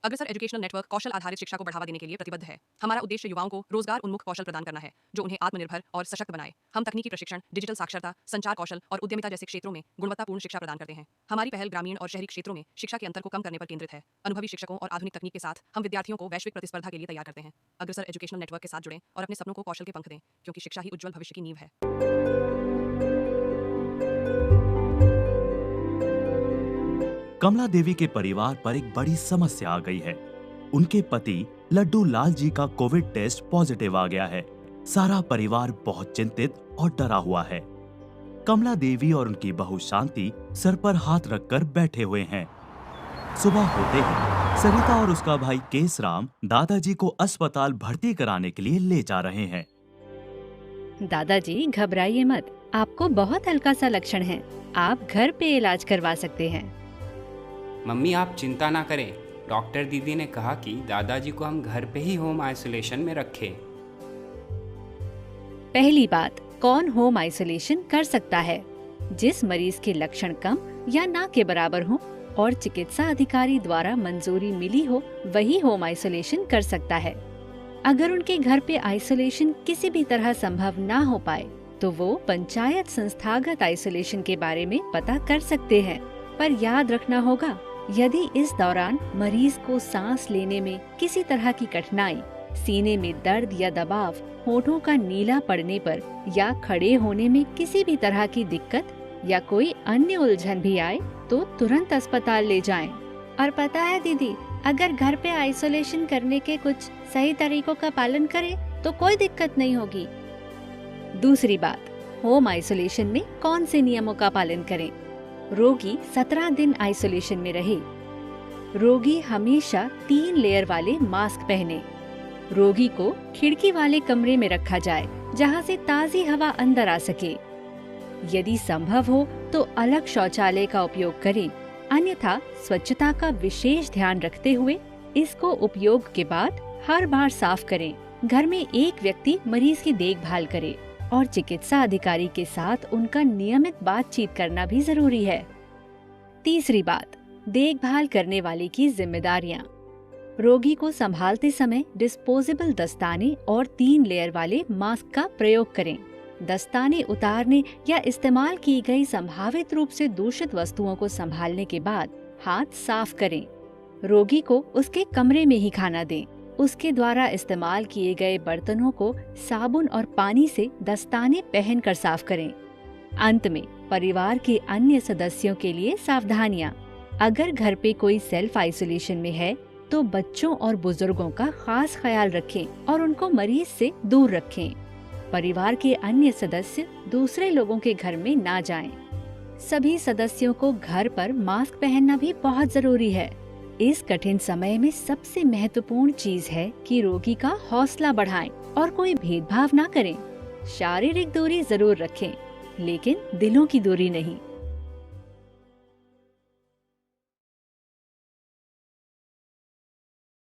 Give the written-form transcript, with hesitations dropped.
अग्रसर educational network कौशल आधारित शिक्षा को बढ़ावा देने के लिए प्रतिबद्ध है। हमारा उद्देश्य युवाओं को रोजगार उन्मुख कौशल प्रदान करना है, जो उन्हें आत्मनिर्भर और सशक्त बनाए। हम तकनीकी प्रशिक्षण, डिजिटल साक्षरता, संचार कौशल और उद्यमिता जैसे क्षेत्रों में गुणवत्तापूर्ण शिक्षा प्रदान करते हैं। हमारी पहल ग्रामीण और शहरी क्षेत्रों में शिक्षा के अंतर को कम करने पर केंद्रित है। अनुभवी शिक्षकों और आधुनिक तकनीक के साथ हम विद्यार्थियों को वैश्विक प्रतिस्पर्धा के लिए तैयार करते हैं। अग्रसर एजुकेशनल नेटवर्क के साथ जुड़ें और अपने सपनों को कौशल के पंख दें, क्योंकि शिक्षा ही उज्जवल भविष्य की नींव है। कमला देवी के परिवार पर एक बड़ी समस्या आ गई है। उनके पति लड्डू लाल जी का कोविड टेस्ट पॉजिटिव आ गया है। सारा परिवार बहुत चिंतित और डरा हुआ है। कमला देवी और उनकी बहू शांति सर पर हाथ रखकर बैठे हुए हैं। सुबह होते ही सरिता और उसका भाई केसराम दादाजी को अस्पताल भर्ती कराने के लिए ले जा रहे हैं। दादाजी घबराइए मत, आपको बहुत हल्का सा लक्षण है। आप घर पे इलाज करवा सकते हैं। मम्मी आप चिंता ना करें, डॉक्टर दीदी ने कहा कि दादाजी को हम घर पे ही होम आइसोलेशन में रखें। पहली बात, कौन होम आइसोलेशन कर सकता है? जिस मरीज के लक्षण कम या ना के बराबर हो और चिकित्सा अधिकारी द्वारा मंजूरी मिली हो, वही होम आइसोलेशन कर सकता है। अगर उनके घर पे आइसोलेशन किसी भी तरह संभव ना हो पाए, तो वो पंचायत संस्थागत आइसोलेशन के बारे में पता कर सकते हैं। पर याद रखना होगा, यदि इस दौरान मरीज को सांस लेने में किसी तरह की कठिनाई, सीने में दर्द या दबाव, होठों का नीला पड़ने पर या खड़े होने में किसी भी तरह की दिक्कत या कोई अन्य उलझन भी आए, तो तुरंत अस्पताल ले जाएं। और पता है दीदी, अगर घर पे आइसोलेशन करने के कुछ सही तरीकों का पालन करें तो कोई दिक्कत नहीं होगी। दूसरी बात, होम आइसोलेशन में कौन से नियमों का पालन करें? रोगी 17 दिन आइसोलेशन में रहे। रोगी हमेशा 3 लेयर वाले मास्क पहने। रोगी को खिड़की वाले कमरे में रखा जाए, जहां से ताजी हवा अंदर आ सके। यदि संभव हो तो अलग शौचालय का उपयोग करें, अन्यथा स्वच्छता का विशेष ध्यान रखते हुए इसको उपयोग के बाद हर बार साफ करें। घर में एक व्यक्ति मरीज की देखभाल करे और चिकित्सा अधिकारी के साथ उनका नियमित बातचीत करना भी जरूरी है। तीसरी बात, देखभाल करने वाले की जिम्मेदारियां। रोगी को संभालते समय डिस्पोजेबल दस्ताने और 3 लेयर वाले मास्क का प्रयोग करें। दस्ताने उतारने या इस्तेमाल की गई संभावित रूप से दूषित वस्तुओं को संभालने के बाद हाथ साफ करें। रोगी को उसके कमरे में ही खाना दें। उसके द्वारा इस्तेमाल किए गए बर्तनों को साबुन और पानी से दस्ताने पहनकर साफ करें। अंत में परिवार के अन्य सदस्यों के लिए सावधानियां। अगर घर पे कोई सेल्फ आइसोलेशन में है तो बच्चों और बुजुर्गों का खास ख्याल रखें और उनको मरीज से दूर रखें। परिवार के अन्य सदस्य दूसरे लोगों के घर में ना जाएं। सभी सदस्यों को घर पर मास्क पहनना भी बहुत जरूरी है। इस कठिन समय में सबसे महत्वपूर्ण चीज है कि रोगी का हौसला बढ़ाएं और कोई भेदभाव ना करें। शारीरिक दूरी जरूर रखें, लेकिन दिलों की दूरी नहीं।